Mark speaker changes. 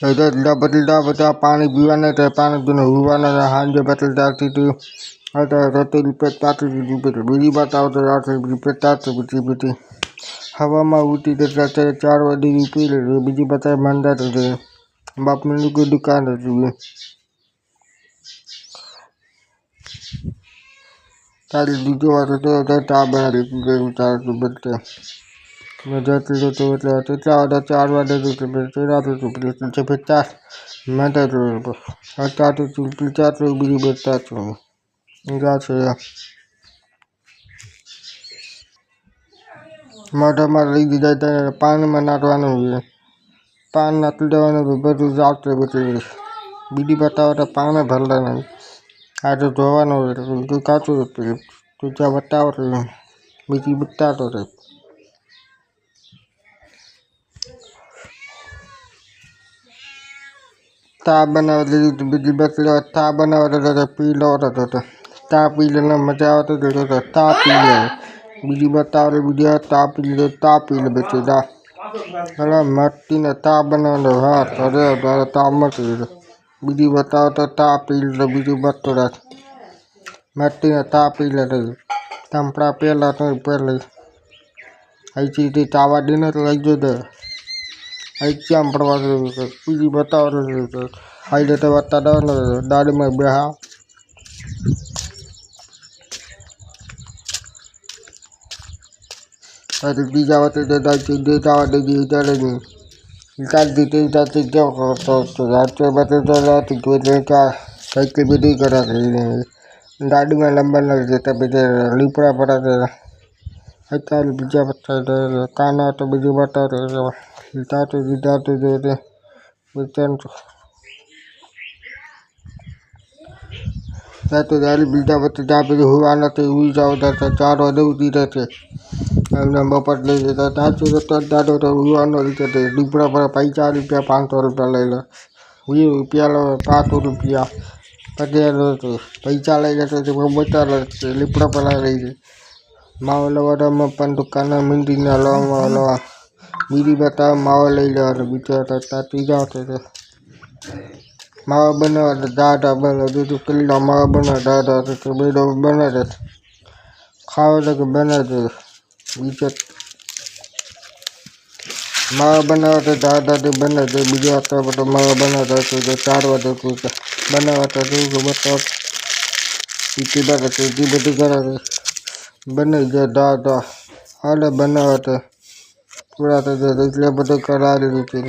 Speaker 1: बदलता बता पानी पीवाना था पानी पीने हुआना था हाथ जो बदलता थी तो आता रहते रिपेटा तो बीड़ी बताओ तो रात रिपेटा तो बीती बीती हवा में उठी तो रहते 4 बजे पी ले बीजी बताए मंदा तो बाप मेनू की दुकान रहती है तारी दूसरे वाले तो ता बना रही उतार तो बदलते मैं जाते तो मतलब 4 बजे तो तेरा तो फिर 4 मैं तो आता तो पिलचा तो बीड़ी बेचता तो मोटा मार लई जाता है पानी में नाटवाना हुए पान नाट देवाना બધું જાતે બચી બીડી બતાવો પાને ભરલા નહીં આ તો ધોવાનો તું કાચું તું ત્યાં બતાવો બીજી બતાતો રહે તા બનાવે બીજી બતલે તા બનાવે તો પી લો તો તા પી લેને મજા આવતો તો તા પી લે બીજી બતાવે બીજી તા પી લે બેચેદા अरे मट्टी ने ता बनाने हाथ अरे अरे ता मत बीजी बताओ तो ता पी ले बीजी बतो मट्टी ने ता पी ले तंपड़ा पेला तो पहले आई चीज तावा दिन तो लग जो दे आई चाम पड़वा बीजी बताओ आई देते बता दो दादी में बेहा अरे बीजा बता दे देता दे चलेगी निकाल देते जाते क्या तो रात बता तो रात का साइकिल भी नहीं करा गाड़ी में लंबा लग देता बीजे लिपड़ा पड़ा दे अच्छा बीजा बता दे काना तो बीजे बता दे दे बेचन तो गाड़ी बीजा बता जहाँ पे हुआ ना तो हुई जाओ 4 बजे उठी रहते बपट ले लेता था दादो तो हुआ ना लिपड़ा पर ₹5 ₹500 ले लो ₹5 लो 500 रुपया तो पैसा ले जाते तो बता लिपड़ा पर रही मावल वाला में अपन दुकान मिंदी ना लो बीड़ी बता मावा ले लो बीचा ताती जाते थे मावा बना दादा बना तो किलो मावा बना दादा तो बेडो बना दे खाओ लगे बना दे बीचा मावा बना तो दादा तो बना दे बीजा आता तो मावा बना दे तो 4 बजे कुछ बनावा तो बताओ पीछे बात तो जी बड़ी करा बने जो दादा हाल बनावा तो पूरा तो इसलिए बड़े करा रही थी।